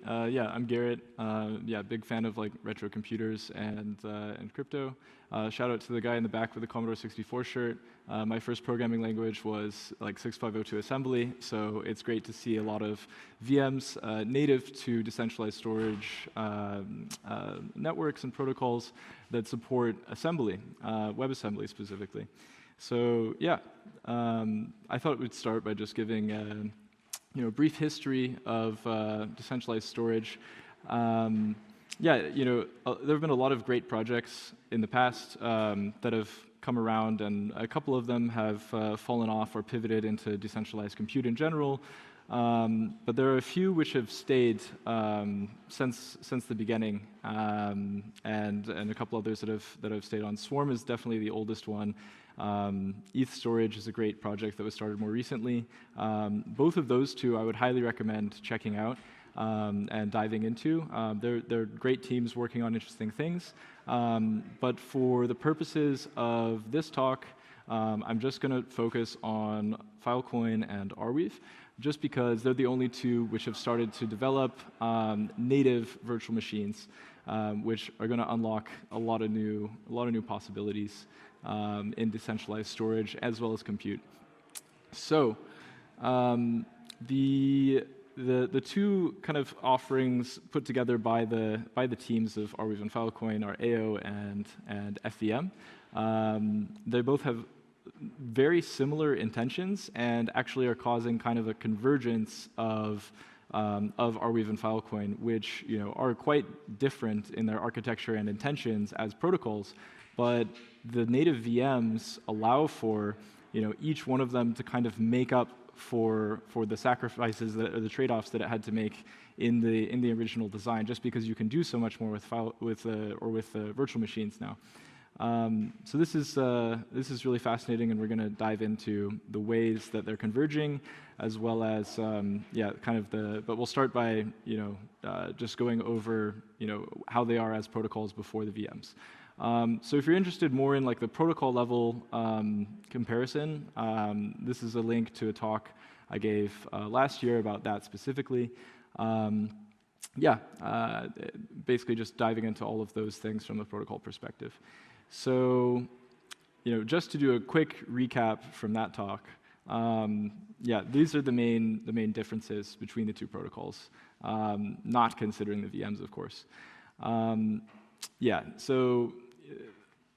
Yeah, I'm Garrett. Yeah, big fan of like retro computers and crypto. Shout out to the guy in the back with the Commodore 64 shirt. My first programming language was like 6502 assembly, so it's great to see a lot of VMs native to decentralized storage networks and protocols that support assembly, WebAssembly specifically. So yeah, I thought we'd start by just giving a brief history of decentralized storage. Yeah, there have been a lot of great projects in the past that have come around, and a couple of them have fallen off or pivoted into decentralized compute in general. But there are a few which have stayed since the beginning, and a couple others that have stayed on. Swarm is definitely the oldest one. ETH Storage is a great project that was started more recently. Both of those two I would highly recommend checking out and diving into. They're great teams working on interesting things. But for the purposes of this talk, I'm just going to focus on Filecoin and Arweave, just because they're the only two which have started to develop native virtual machines, which are going to unlock a lot of new possibilities in decentralized storage as well as compute. So the two kind of offerings put together by the teams of Arweave and Filecoin are AO and FVM. They both have very similar intentions and actually are causing kind of a convergence of Arweave and Filecoin, which are quite different in their architecture and intentions as protocols, but the native VMs allow for each one of them to kind of make up for the sacrifices or the trade-offs that it had to make in the original design, just because you can do so much more with virtual machines now. So this is really fascinating, and we're going to dive into the ways that they're converging, as well as but we'll start by just going over how they are as protocols before the VMs. So if you're interested more in like the protocol level comparison, this is a link to a talk I gave last year about that specifically. Basically just diving into all of those things from the protocol perspective. So, just to do a quick recap from that talk, these are the main differences between the two protocols, not considering the VMs, of course. So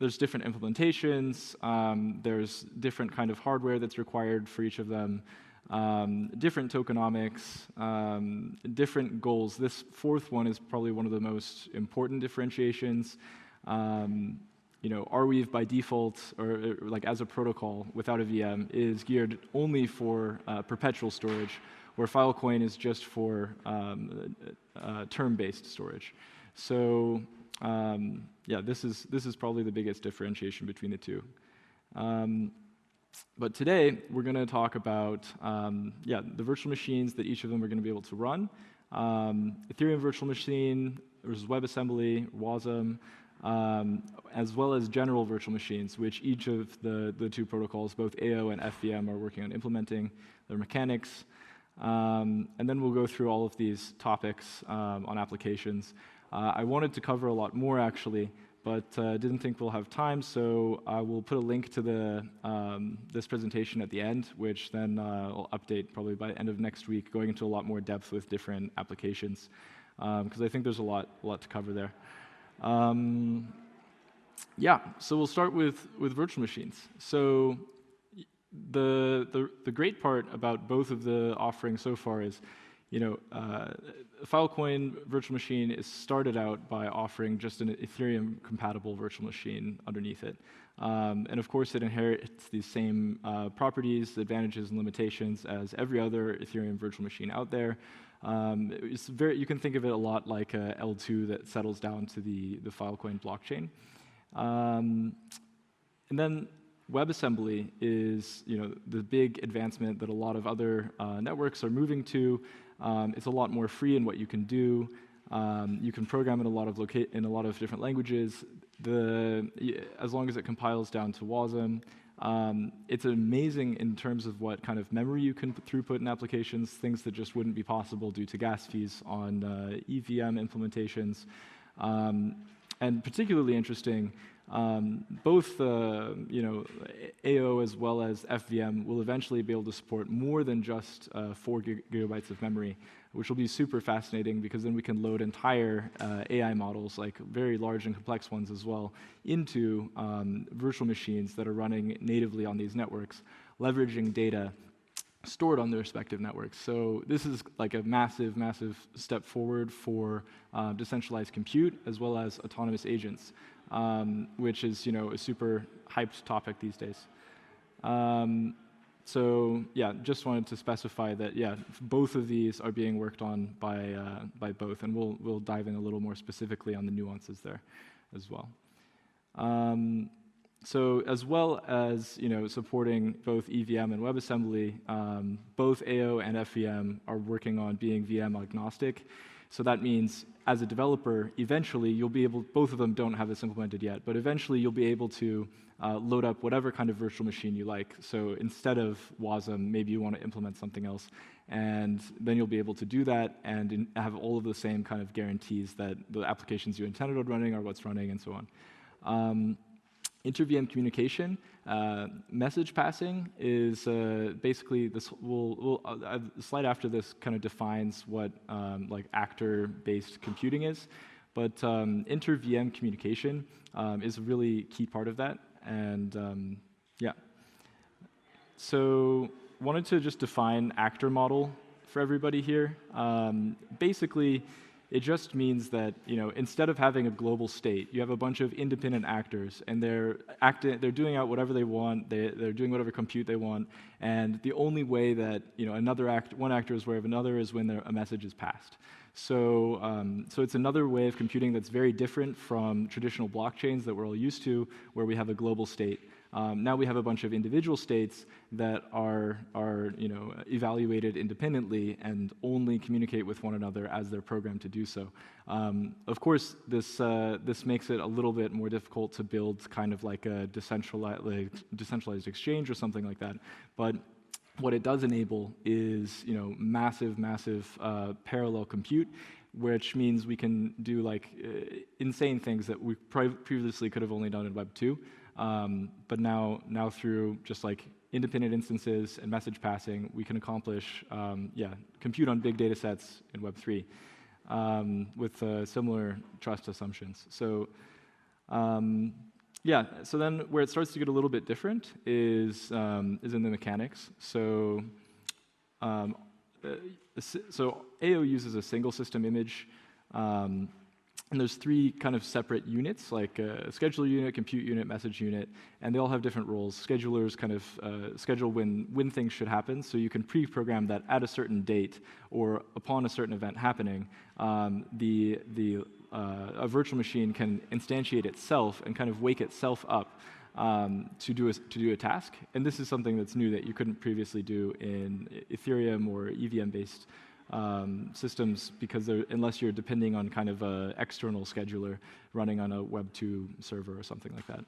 there's different implementations, there's different kind of hardware that's required for each of them, different tokenomics, different goals. This fourth one is probably one of the most important differentiations. Arweave by default, or like as a protocol without a VM, is geared only for perpetual storage, where Filecoin is just for term-based storage. So this is probably the biggest differentiation between the two. But today we're going to talk about the virtual machines that each of them are going to be able to run. Ethereum virtual machine versus WebAssembly, WASM, as well as general virtual machines, which each of the two protocols, both AO and FVM, are working on implementing their mechanics. And then we'll go through all of these topics on applications. I wanted to cover a lot more, actually, but didn't think we'll have time, so I will put a link to this presentation at the end, which then I'll update probably by the end of next week, going into a lot more depth with different applications, because I think there's a lot to cover there. So we'll start with virtual machines. So the great part about both of the offerings so far is, Filecoin virtual machine is started out by offering just an Ethereum compatible virtual machine underneath it. And of course it inherits these same properties, advantages, and limitations as every other Ethereum virtual machine out there. You can think of it a lot like a L2 that settles down to the Filecoin blockchain. And then WebAssembly is the big advancement that a lot of other networks are moving to. It's a lot more free in what you can do. You can program in a lot of different languages. As long as it compiles down to WASM, It's amazing in terms of what kind of memory you can throughput in applications, things that just wouldn't be possible due to gas fees on EVM implementations. And particularly interesting, both AO as well as FVM will eventually be able to support more than just 4 gigabytes of memory, which will be super fascinating because then we can load entire AI models, like very large and complex ones as well, into virtual machines that are running natively on these networks, leveraging data stored on their respective networks. So this is like a massive, massive step forward for decentralized compute as well as autonomous agents, which is a super hyped topic these days. So yeah, just wanted to specify that both of these are being worked on by both, and we'll dive in a little more specifically on the nuances there as well. So as well as supporting both EVM and WebAssembly, both AO and FVM are working on being VM agnostic. So that means as a developer, eventually you'll be able, both of them don't have this implemented yet, but eventually you'll be able to load up whatever kind of virtual machine you like. So instead of WASM, maybe you want to implement something else. And then you'll be able to do that and have all of the same kind of guarantees that the applications you intended on running are what's running and so on. Inter-VM communication, message passing is basically this. The slide after this kind of defines what like actor-based computing is, but inter-VM communication is a really key part of that. And yeah, so wanted to just define actor model for everybody here. Basically, it just means that instead of having a global state, you have a bunch of independent actors, and they're doing out whatever they want. They're doing whatever compute they want, and the only way that one actor is aware of another is when a message is passed. So so it's another way of computing that's very different from traditional blockchains that we're all used to, where we have a global state. Now we have a bunch of individual states that are evaluated independently and only communicate with one another as they're programmed to do so. Of course, this makes it a little bit more difficult to build kind of like a decentralized exchange or something like that. But what it does enable is massive parallel compute, which means we can do like insane things that we previously could have only done in Web 2. But now through just like independent instances and message passing, we can accomplish compute on big data sets in Web 3 with similar trust assumptions. So so then where it starts to get a little bit different is in the mechanics. So so AO uses a single system image. And there's 3 kind of separate units, like a scheduler unit, compute unit, message unit, and they all have different roles. Schedulers kind of schedule when things should happen, so you can pre-program that at a certain date or upon a certain event happening, a virtual machine can instantiate itself and kind of wake itself up to do a task. And this is something that's new that you couldn't previously do in Ethereum or EVM-based systems, because unless you're depending on kind of an external scheduler running on a Web 2 server or something like that.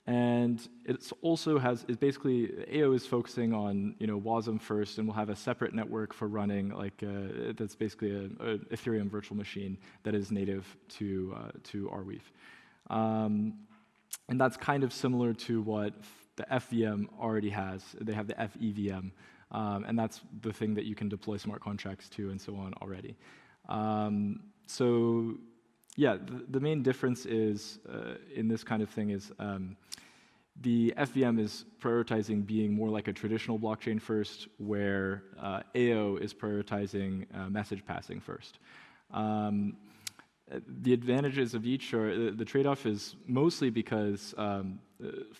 And it also is basically, AO is focusing on WASM first, and we'll have a separate network for running that's basically a Ethereum virtual machine that is native to Arweave. And that's kind of similar to what the FVM already has. They have the FEVM. And that's the thing that you can deploy smart contracts to and so on already. So yeah, the main difference is in this kind of thing is the FVM is prioritizing being more like a traditional blockchain first, where AO is prioritizing message passing first. The advantages of each are, the trade-off is mostly because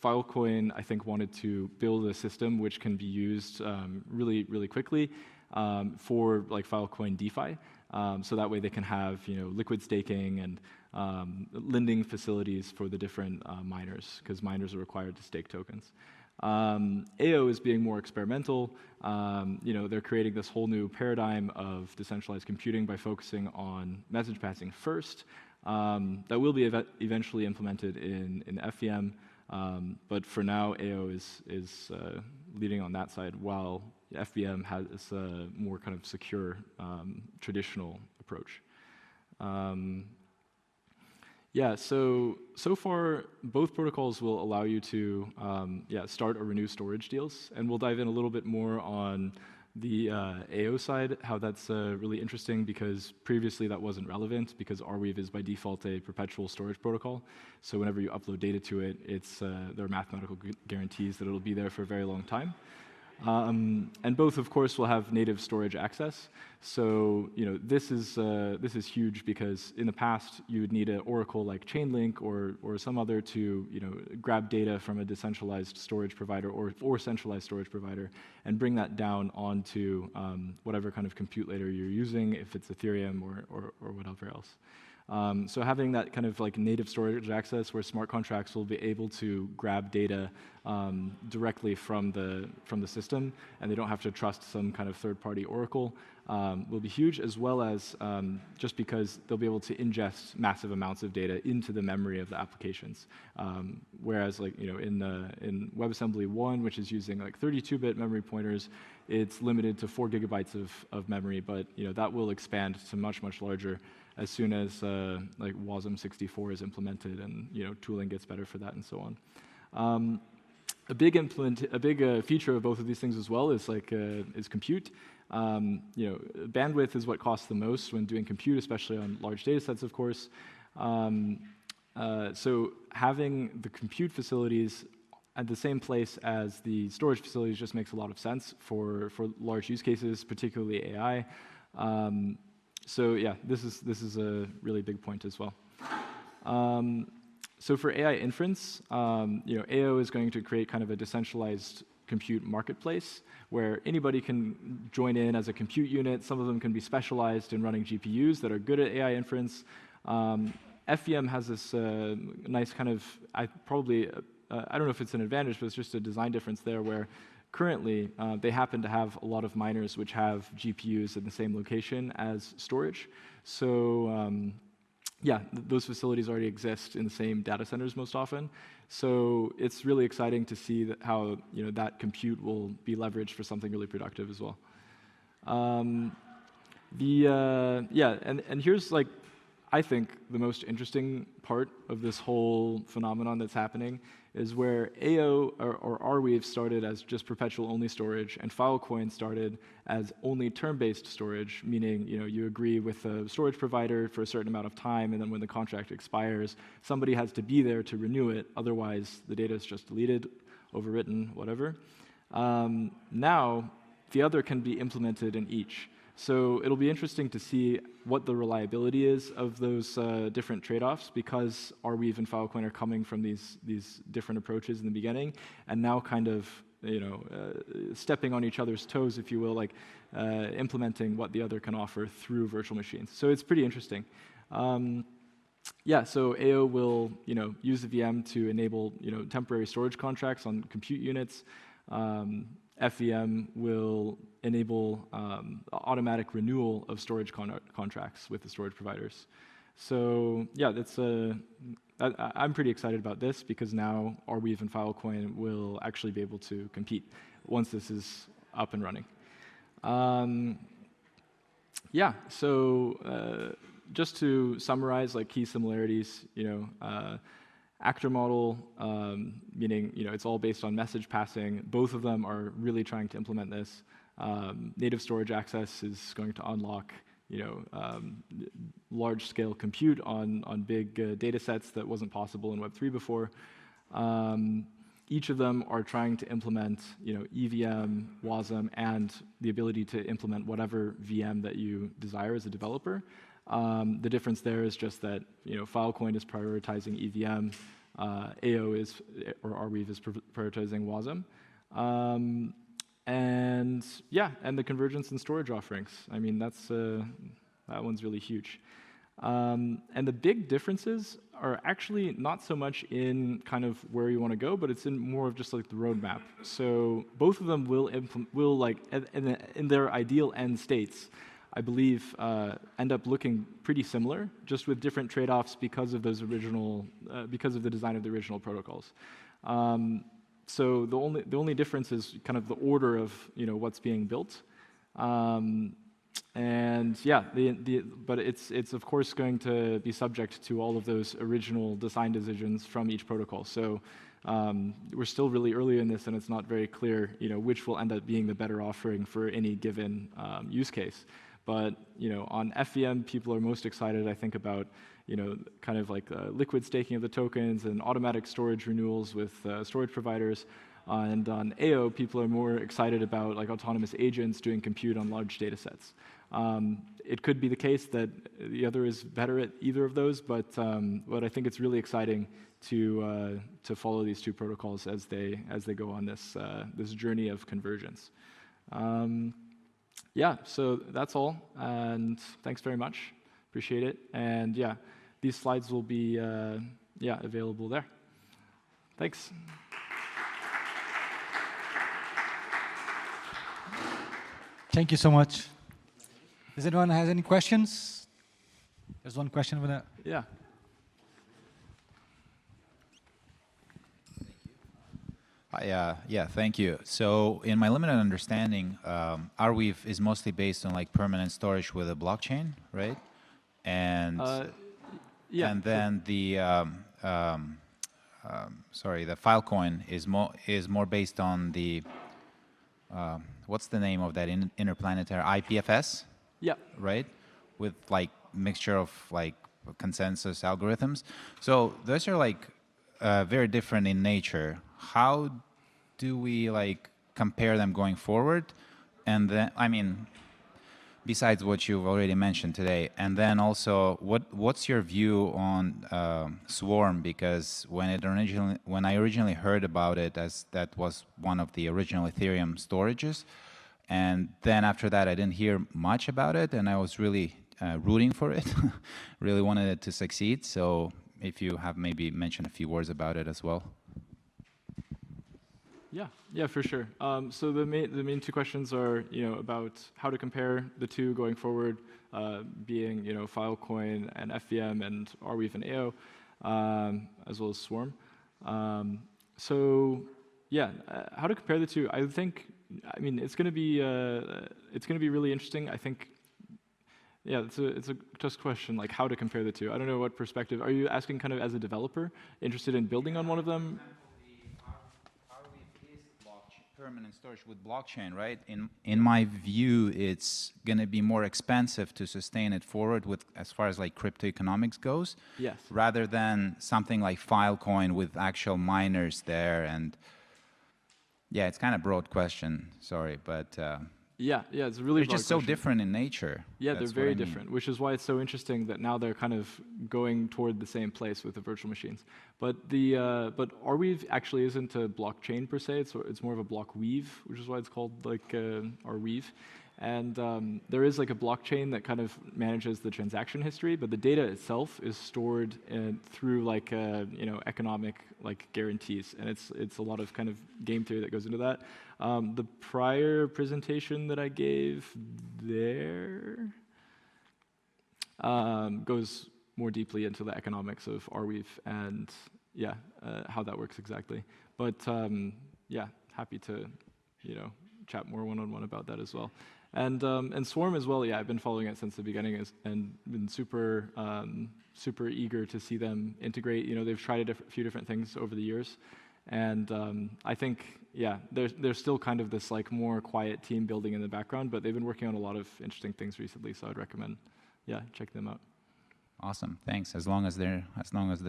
Filecoin, I think, wanted to build a system which can be used really, really quickly for like Filecoin DeFi. So that way they can have liquid staking and lending facilities for the different miners, because miners are required to stake tokens. AO is being more experimental. They're creating this whole new paradigm of decentralized computing by focusing on message passing first. That will be eventually implemented in FVM. But for now, AO is leading on that side, while FVM has a more kind of secure traditional approach. Yeah, so far, both protocols will allow you to start or renew storage deals, and we'll dive in a little bit more on the AO side, how that's really interesting, because previously that wasn't relevant, because Arweave is by default a perpetual storage protocol. So whenever you upload data to it, there are mathematical guarantees that it'll be there for a very long time. And both, of course, will have native storage access. So this is huge, because in the past you would need an oracle like Chainlink or some other to grab data from a decentralized storage provider or centralized storage provider and bring that down onto whatever kind of compute layer you're using, if it's Ethereum or whatever else. So having that kind of like native storage access where smart contracts will be able to grab data directly from the system, and they don't have to trust some kind of third-party oracle, will be huge, as well as just because they'll be able to ingest massive amounts of data into the memory of the applications. Whereas like in WebAssembly 1, which is using like 32-bit memory pointers, it's limited to 4 gigabytes of memory, but that will expand to much larger as soon as like WASM 64 is implemented and tooling gets better for that and so on. A big feature of both of these things as well is compute. Bandwidth is what costs the most when doing compute, especially on large data sets, of course. So having the compute facilities at the same place as the storage facilities just makes a lot of sense for large use cases, particularly AI. So yeah, this is a really big point as well. So for AI inference, AO is going to create kind of a decentralized compute marketplace where anybody can join in as a compute unit. Some of them can be specialized in running GPUs that are good at AI inference. FVM has this nice kind of, I don't know if it's an advantage, but it's just a design difference there where currently, they happen to have a lot of miners which have GPUs in the same location as storage. So those facilities already exist in the same data centers most often. So it's really exciting to see how that compute will be leveraged for something really productive as well. And here's like, I think the most interesting part of this whole phenomenon that's happening is where AO or Arweave started as just perpetual-only storage, and Filecoin started as only term-based storage, meaning you agree with a storage provider for a certain amount of time, and then when the contract expires, somebody has to be there to renew it. Otherwise, the data is just deleted, overwritten, whatever. Now, the other can be implemented in each. So it'll be interesting to see what the reliability is of those different trade-offs, because Arweave and Filecoin are coming from these different approaches in the beginning, and now kind of stepping on each other's toes, if you will, like implementing what the other can offer through virtual machines. So it's pretty interesting. So AO will use the VM to enable temporary storage contracts on compute units. FVM will enable automatic renewal of storage contracts with the storage providers. So yeah, I'm pretty excited about this, because now Arweave and Filecoin will actually be able to compete once this is up and running. So just to summarize like key similarities, actor model, meaning it's all based on message passing. Both of them are really trying to implement this. Native storage access is going to unlock large-scale compute on big data sets that wasn't possible in Web3 before. Each of them are trying to implement EVM, WASM, and the ability to implement whatever VM that you desire as a developer. The difference there is just that Filecoin is prioritizing EVM, AO is, or Arweave is prioritizing WASM, and the convergence in storage offerings. I mean, that one's really huge. And the big differences are actually not so much in kind of where you want to go, but it's in more of just like the roadmap. So both of them will like in their ideal end states, I believe, end up looking pretty similar, just with different trade-offs because of those original, because of the design of the original protocols. So the only difference is kind of the order of what's being built. And yeah, but it's of course going to be subject to all of those original design decisions from each protocol. So we're still really early in this, and it's not very clear, which will end up being the better offering for any given use case. But on FVM, people are most excited, I think, about kind of like liquid staking of the tokens and automatic storage renewals with storage providers. And on AO, people are more excited about like autonomous agents doing compute on large data sets. It could be the case that the other is better at either of those, but I think it's really exciting to follow these two protocols as they go on this journey of convergence. Yeah, so that's all, and thanks very much. Appreciate it. And yeah, these slides will be available there. Thanks. Thank you so much. Does anyone have any questions? There's one question over there. Yeah. Yeah, thank you. So in my limited understanding, Arweave is mostly based on like permanent storage with a blockchain, right? And yeah. And then the the Filecoin is more based on the what's the name of that interplanetary IPFS? Yeah. Right, with like mixture of like consensus algorithms. So those are like very different in nature. How do we like compare them going forward? And then, I mean, besides what you've already mentioned today, and then also, what's your view on Swarm? Because when I originally heard about it, as that was one of the original Ethereum storages, and then after that, I didn't hear much about it, and I was really rooting for it, really wanted it to succeed. So if you have maybe mentioned a few words about it as well. Yeah, for sure. So the main two questions are, about how to compare the two going forward, being, Filecoin and FVM and Arweave and AO, as well as Swarm. So yeah, how to compare the two? I mean, it's going to be really interesting. I think. Yeah, it's a just question, like how to compare the two. I don't know what perspective. Are you asking kind of as a developer, interested in building on one of them? Permanent storage with blockchain, right? In my view, it's going to be more expensive to sustain it forward with as far as like crypto economics goes. Yes. Rather than something like Filecoin with actual miners there. And yeah, it's kind of broad question. Sorry, but yeah, it's a really. They're just so different in nature. Yeah, they're very different, which is why it's so interesting that now they're kind of going toward the same place with the virtual machines. But but Arweave actually isn't a blockchain per se. It's more of a block weave, which is why it's called like Arweave. And there is like a blockchain that kind of manages the transaction history, but the data itself is stored through like economic like guarantees, and it's a lot of kind of game theory that goes into that. The prior presentation that I gave there goes more deeply into the economics of Arweave and how that works exactly. But yeah, happy to chat more one-on-one about that as well. And Swarm as well. Yeah, I've been following it since the beginning and been super eager to see them integrate. They've tried a few different things over the years, and I think they're still kind of this like more quiet team building in the background, but they've been working on a lot of interesting things recently. So I'd recommend check them out. Awesome, thanks. As long as the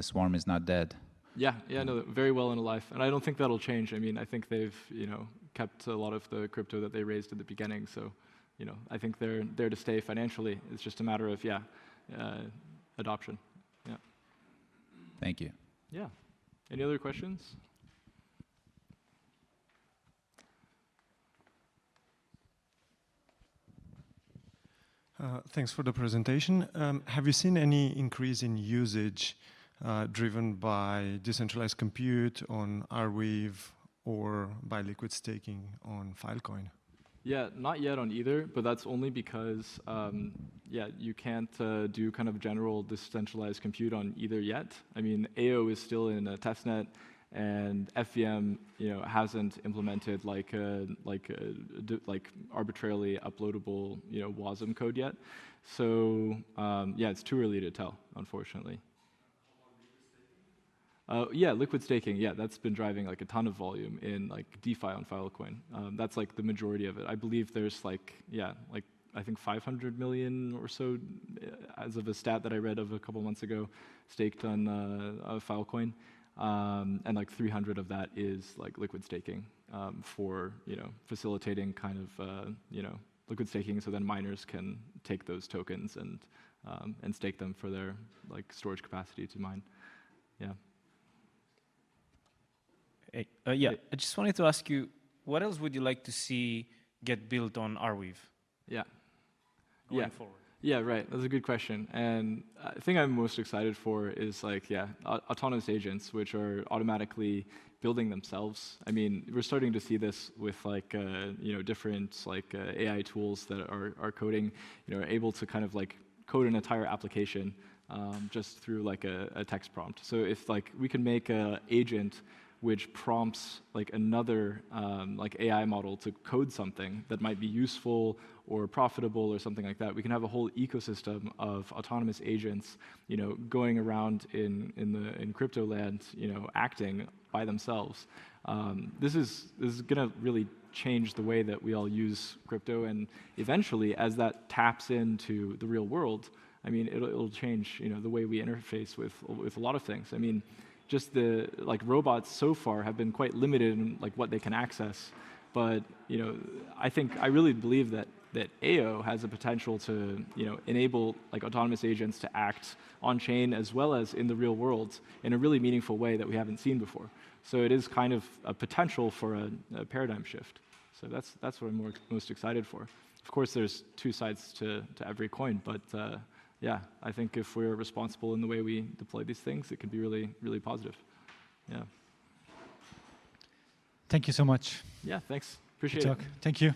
Swarm is not dead. Yeah, no, very well and alive, and I don't think that'll change. I mean, I think they've kept a lot of the crypto that they raised at the beginning, so I think they're there to stay financially. It's just a matter of adoption. Yeah. Thank you. Yeah. Any other questions? Thanks for the presentation. Have you seen any increase in usage driven by decentralized compute on Arweave or by liquid staking on Filecoin? Yeah, not yet on either, but that's only because you can't do kind of general decentralized compute on either yet. I mean, AO is still in a testnet, and FVM, hasn't implemented like arbitrarily uploadable, WASM code yet. So yeah, it's too early to tell, unfortunately. Yeah, liquid staking. Yeah, that's been driving like a ton of volume in like DeFi on Filecoin. That's like the majority of it. I believe there's like I think 500 million or so, as of a stat that I read of a couple months ago, staked on Filecoin, and like 300 of that is like liquid staking for facilitating kind of liquid staking, so then miners can take those tokens and stake them for their like storage capacity to mine. Yeah. Hey, yeah, I just wanted to ask you, what else would you like to see get built on Arweave? Yeah. Going forward. Yeah, right. That's a good question. And the thing I'm most excited for is like, autonomous agents, which are automatically building themselves. I mean, we're starting to see this with like, different like AI tools that are coding, are able to kind of like code an entire application just through like a text prompt. So if like we can make an agent which prompts like another like AI model to code something that might be useful or profitable or something like that, we can have a whole ecosystem of autonomous agents, going around in crypto land, acting by themselves. This is going to really change the way that we all use crypto, and eventually, as that taps into the real world, I mean, it'll change, the way we interface with a lot of things. I mean, just the like robots so far have been quite limited in like what they can access, but I really believe that AO has the potential to enable like autonomous agents to act on chain as well as in the real world in a really meaningful way that we haven't seen before. So it is kind of a potential for a paradigm shift. So that's what I'm most excited for. Of course, there's two sides to every coin, but yeah, I think if we're responsible in the way we deploy these things, it could be really, really positive. Yeah. Thank you so much. Yeah, thanks. Appreciate Good it. talk. Thank you.